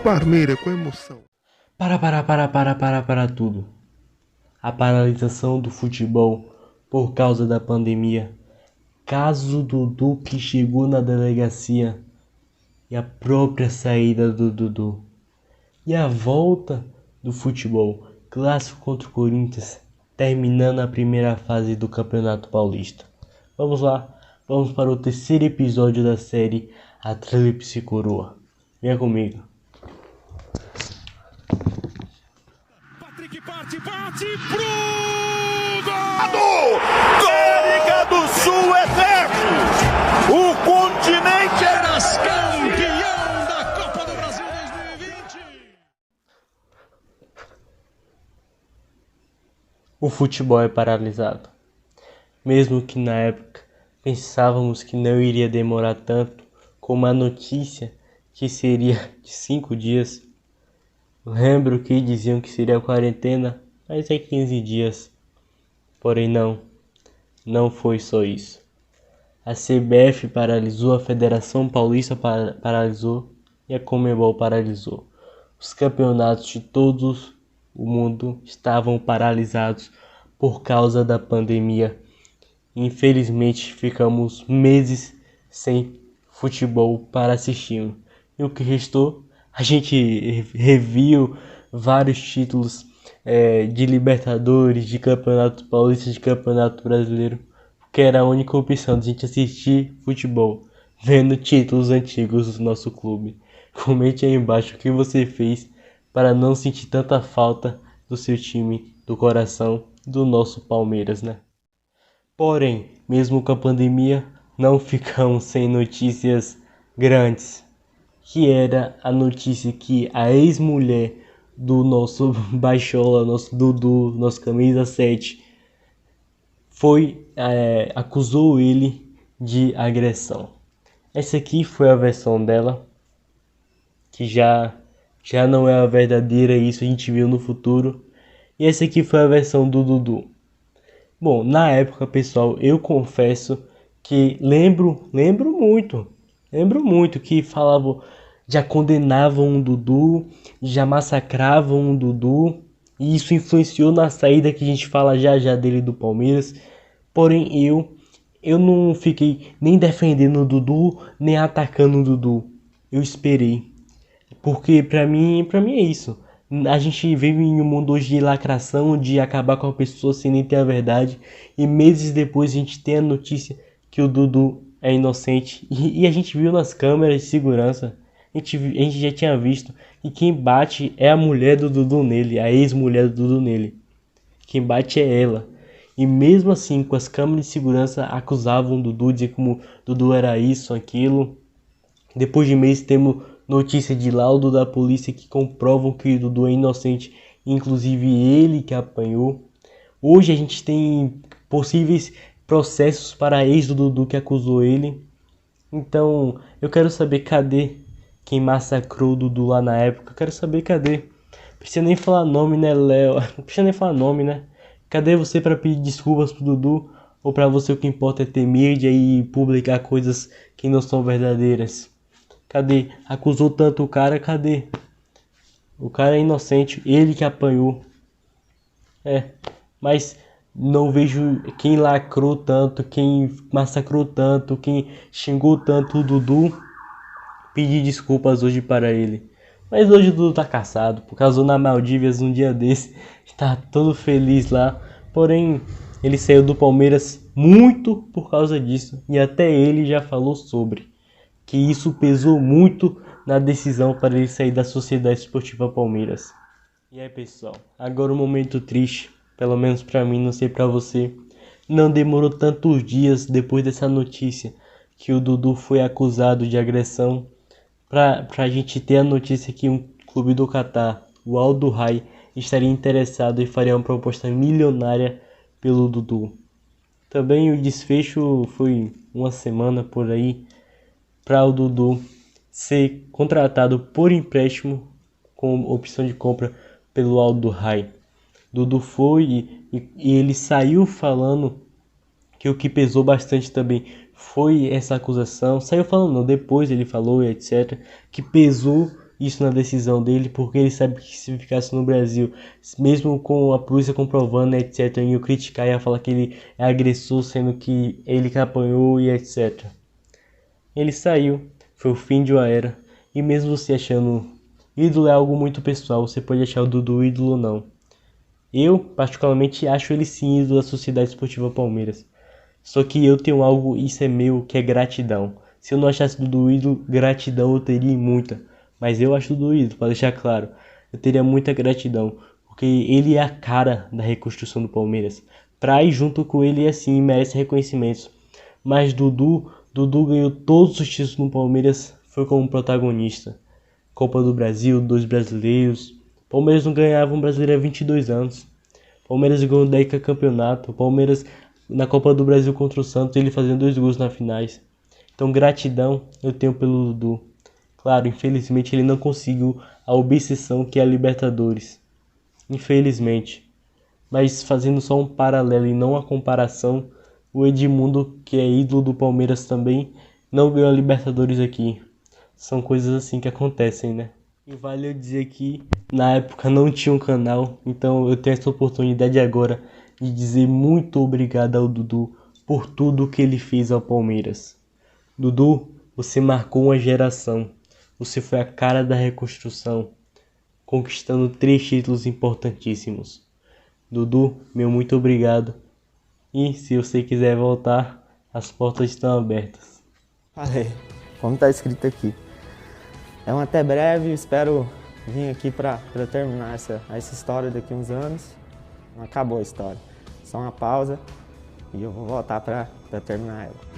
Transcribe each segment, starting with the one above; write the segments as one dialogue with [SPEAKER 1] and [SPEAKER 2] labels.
[SPEAKER 1] Parmeira, com emoção.
[SPEAKER 2] Para tudo. A paralisação do futebol por causa da pandemia. Caso Dudu que chegou na delegacia. E a própria saída do Dudu. E a volta do futebol. Clássico contra o Corinthians. Terminando a primeira fase do Campeonato Paulista. Vamos lá. Vamos para o terceiro episódio da série A Tríplice Coroa. Venha comigo.
[SPEAKER 3] Patrick bate pro gol! América do Sul eterno! O continente era campeão da Copa do Brasil 2020!
[SPEAKER 2] O futebol é paralisado. Mesmo que na época pensávamos que não iria demorar tanto, como a notícia que seria de 5 dias. Lembro que diziam que seria quarentena, mas é 15 dias. Porém não foi só isso. A CBF paralisou, a Federação Paulista paralisou e a Conmebol paralisou. Os campeonatos de todo o mundo estavam paralisados por causa da pandemia. Infelizmente ficamos meses sem futebol para assistir. E o que restou? A gente reviu vários títulos de Libertadores, de Campeonato Paulista, de Campeonato Brasileiro, que era a única opção de a gente assistir futebol, vendo títulos antigos do nosso clube. Comente aí embaixo o que você fez para não sentir tanta falta do seu time, do coração, do nosso Palmeiras, né? Porém, mesmo com a pandemia, não ficamos sem notícias grandes. Que era a notícia que a ex-mulher do nosso Baixola, nosso Dudu, nosso camisa 7, acusou ele de agressão. Essa aqui foi a versão dela, que já não é a verdadeira, isso a gente viu no futuro. E essa aqui foi a versão do Dudu. Bom, na época, pessoal, eu confesso que lembro muito que falavam, já condenavam o Dudu, já massacravam o Dudu, e isso influenciou na saída que a gente fala já dele do Palmeiras. Porém, eu não fiquei nem defendendo o Dudu, nem atacando o Dudu. Eu esperei, porque pra mim é isso. A gente vive em um mundo hoje de lacração, de acabar com a pessoa sem nem ter a verdade. E meses depois a gente tem a notícia que o Dudu é inocente. E a gente viu nas câmeras de segurança, a gente já tinha visto que quem bate é a mulher do Dudu nele, a ex-mulher do Dudu nele. Quem bate é ela. E mesmo assim, com as câmeras de segurança, acusavam o Dudu, diziam como o Dudu era isso, aquilo. Depois de meses temos notícia de laudo da polícia que comprovam que o Dudu é inocente, inclusive ele que apanhou. Hoje a gente tem possíveis processos para a ex do Dudu que acusou ele. Então eu quero saber cadê quem massacrou o Dudu lá na época. Eu quero saber cadê. Precisa nem falar nome, né, Léo? Não precisa nem falar nome, né? Cadê você para pedir desculpas pro Dudu? Ou para você o que importa é ter mídia e publicar coisas que não são verdadeiras? Cadê? Acusou tanto o cara, cadê? O cara é inocente, ele que apanhou. Mas não vejo quem lacrou tanto, quem massacrou tanto, quem xingou tanto o Dudu pedir desculpas hoje para ele. Mas hoje o Dudu tá caçado, por causa na Maldivas um dia desse, está todo feliz lá. Porém, ele saiu do Palmeiras muito por causa disso, e até ele já falou sobre que isso pesou muito na decisão para ele sair da Sociedade Esportiva Palmeiras. E aí, pessoal, agora um momento triste, pelo menos para mim, não sei para você. Não demorou tantos dias depois dessa notícia que o Dudu foi acusado de agressão para a gente ter a notícia que um clube do Catar, o Al Duhail, estaria interessado e faria uma proposta milionária pelo Dudu. Também o desfecho foi uma semana por aí, para o Dudu ser contratado por empréstimo com opção de compra pelo Al Duhail. Dudu foi e ele saiu falando que o que pesou bastante também foi essa acusação. Saiu falando, não, depois ele falou, etc. Que pesou isso na decisão dele, porque ele sabe que se ficasse no Brasil, mesmo com a polícia comprovando, etc., ia criticar, ia falar que ele é agressor, sendo que ele que apanhou e etc. Ele saiu, foi o fim de uma era, e mesmo você achando ídolo é algo muito pessoal, você pode achar o Dudu ídolo ou não. Eu, particularmente, acho ele sim ídolo da Sociedade Esportiva Palmeiras. Só que eu tenho algo, isso é meu, que é gratidão. Se eu não achasse Dudu ídolo, gratidão eu teria muita. Mas eu acho Dudu ídolo, para deixar claro. Eu teria muita gratidão, porque ele é a cara da reconstrução do Palmeiras. Pra ir junto com ele, assim, merece reconhecimentos. Mas Dudu ganhou todos os títulos no Palmeiras, foi como protagonista. Copa do Brasil, 2 brasileiros. Palmeiras não ganhava um brasileiro há 22 anos. Palmeiras ganhou 10 campeonato. Palmeiras na Copa do Brasil contra o Santos, ele fazendo 2 gols na finais. Então gratidão eu tenho pelo Dudu. Claro, infelizmente ele não conseguiu a obsessão que é a Libertadores. Infelizmente. Mas fazendo só um paralelo e não a comparação, o Edmundo, que é ídolo do Palmeiras também, não ganhou a Libertadores aqui. São coisas assim que acontecem, né? E vale eu dizer que na época não tinha um canal, então eu tenho essa oportunidade agora de dizer muito obrigado ao Dudu por tudo que ele fez ao Palmeiras. Dudu, você marcou uma geração, você foi a cara da reconstrução, conquistando 3 títulos importantíssimos. Dudu, meu muito obrigado, e se você quiser voltar, as portas estão abertas.
[SPEAKER 1] Falei, como tá escrito aqui. É um até breve, espero vir aqui para terminar essa história daqui a uns anos. Não acabou a história, só uma pausa e eu vou voltar para terminar ela.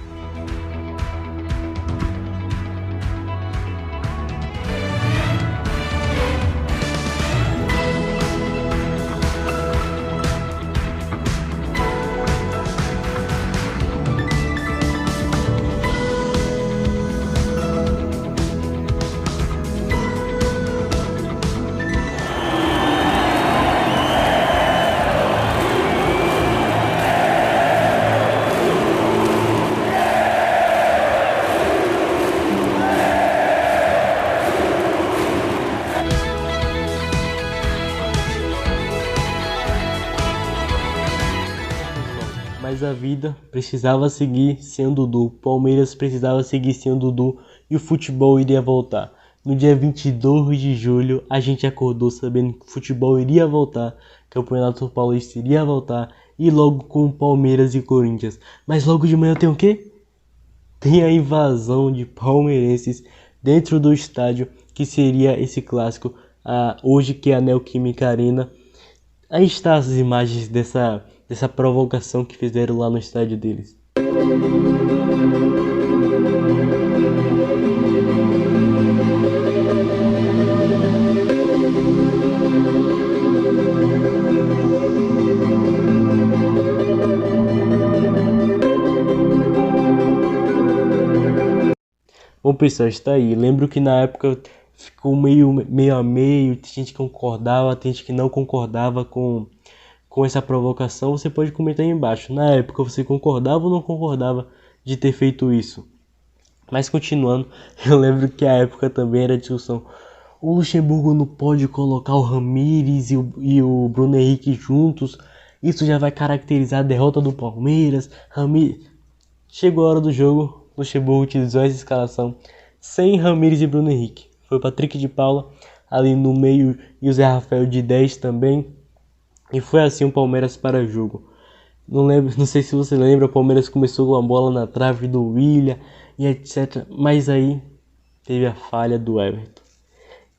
[SPEAKER 2] Mas a vida precisava seguir sem o Dudu, Palmeiras precisava seguir sem o Dudu e o futebol iria voltar. No dia 22 de julho a gente acordou sabendo que o futebol iria voltar, Campeonato Paulista iria voltar e logo com Palmeiras e Corinthians. Mas logo de manhã tem o quê? Tem a invasão de palmeirenses dentro do estádio, que seria esse clássico, hoje que é a Neoquímica Arena. Aí está as imagens dessa provocação que fizeram lá no estádio deles. Bom pessoal, está aí. Lembro que na época ficou meio a meio, tem gente que concordava, tem gente que não concordava com essa provocação. Você pode comentar aí embaixo. Na época você concordava ou não concordava de ter feito isso? Mas continuando, eu lembro que a época também era discussão. O Luxemburgo não pode colocar o Ramires e o Bruno Henrique juntos. Isso já vai caracterizar a derrota do Palmeiras. Chegou a hora do jogo, Luxemburgo utilizou essa escalação sem Ramires e Bruno Henrique. Foi o Patrick de Paula ali no meio e o Zé Rafael de 10 também. E foi assim o Palmeiras para o jogo. Não sei se você lembra, o Palmeiras começou com a bola na trave do Willian e etc. Mas aí teve a falha do Everton.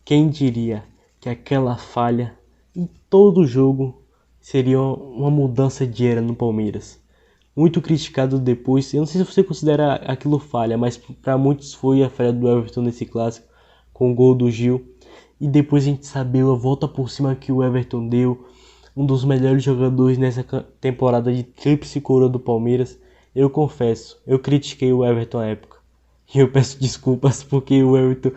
[SPEAKER 2] Quem diria que aquela falha em todo o jogo seria uma mudança de era no Palmeiras? Muito criticado depois. Eu não sei se você considera aquilo falha, mas para muitos foi a falha do Everton nesse clássico, com o gol do Gil. E depois a gente sabia a volta por cima que o Everton deu. Um dos melhores jogadores nessa temporada de tríplice coroa do Palmeiras. Eu confesso, eu critiquei o Everton à época. E eu peço desculpas porque o Everton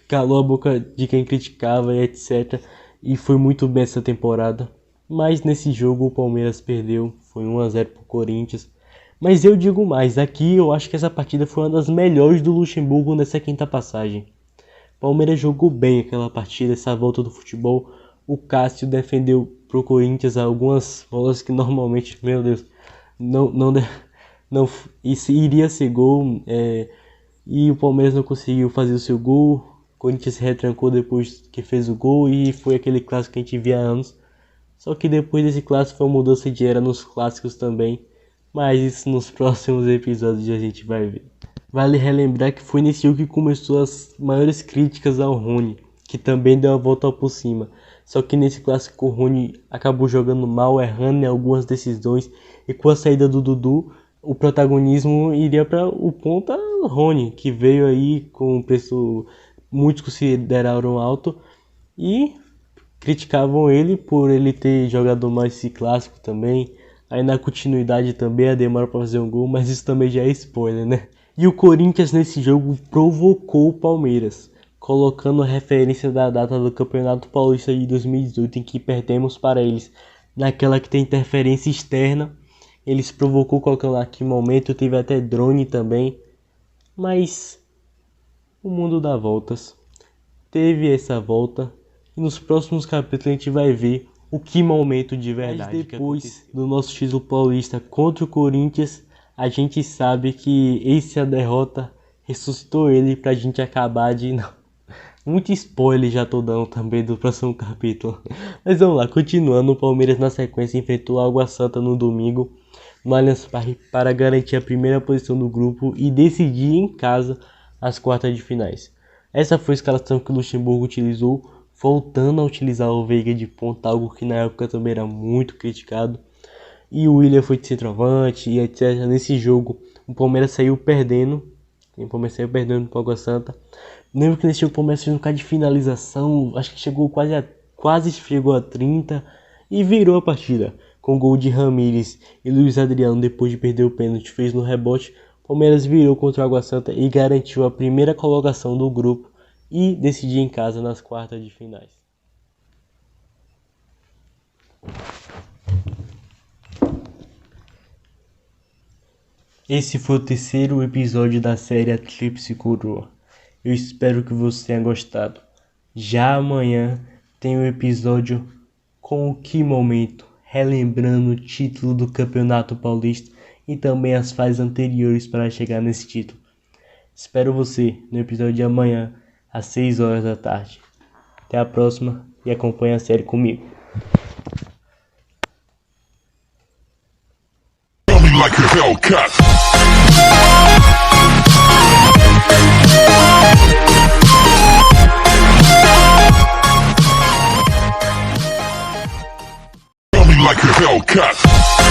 [SPEAKER 2] calou a boca de quem criticava e etc. E foi muito bem essa temporada. Mas nesse jogo o Palmeiras perdeu, foi 1-0 pro Corinthians. Mas eu digo mais, aqui eu acho que essa partida foi uma das melhores do Luxemburgo nessa quinta passagem. Palmeiras jogou bem aquela partida, essa volta do futebol. O Cássio defendeu pro Corinthians algumas bolas que normalmente, meu Deus, não isso iria ser gol. E o Palmeiras não conseguiu fazer o seu gol. O Corinthians se retrancou depois que fez o gol e foi aquele clássico que a gente via há anos. Só que depois desse clássico foi uma mudança de era nos clássicos também. Mas isso nos próximos episódios a gente vai ver. Vale relembrar que foi nesse jogo que começou as maiores críticas ao Rony, que também deu a volta por cima. Só que nesse clássico o Rony acabou jogando mal, errando em algumas decisões. E com a saída do Dudu, o protagonismo iria para o ponta Rony, que veio aí com um preço muitos consideraram alto. E criticavam ele por ele ter jogado mal esse clássico também. Aí na continuidade também a demora para fazer um gol, mas isso também já é spoiler, né? E o Corinthians nesse jogo provocou o Palmeiras, colocando a referência da data do Campeonato Paulista de 2018 em que perdemos para eles, naquela que tem interferência externa. Eles provocou colocando lá que momento, teve até drone também, mas o mundo dá voltas. Teve essa volta e nos próximos capítulos a gente vai ver o que momento de verdade. Mas depois do nosso título paulista contra o Corinthians, a gente sabe que essa derrota ressuscitou ele pra gente acabar de... Não. Muito spoiler já tô dando também do próximo capítulo. Mas vamos lá, continuando, o Palmeiras na sequência enfrentou a Água Santa no domingo no Allianz Parque para garantir a primeira posição do grupo e decidir em casa as quartas de finais. Essa foi a escalação que o Luxemburgo utilizou, voltando a utilizar o Veiga de ponta, algo que na época também era muito criticado. E o William foi de centroavante e etc. Nesse jogo o Palmeiras saiu perdendo. O Palmeiras saiu perdendo para o Água Santa. Lembro que nesse jogo o Palmeiras fez um cara de finalização. Acho que chegou quase chegou a 30. E virou a partida. Com gol de Ramírez e Luiz Adriano depois de perder o pênalti. Fez no rebote. O Palmeiras virou contra o Água Santa e garantiu a primeira colocação do grupo. E decidiu em casa nas quartas de finais. Esse foi o terceiro episódio da série A Tríplice Coroa. Eu espero que você tenha gostado. Já amanhã tem um episódio com o Que Momento, relembrando o título do Campeonato Paulista e também as fases anteriores para chegar nesse título. Espero você no episódio de amanhã, às 6 horas da tarde. Até a próxima e acompanhe a série comigo.
[SPEAKER 3] Like a Hellcat. Like a Hellcat.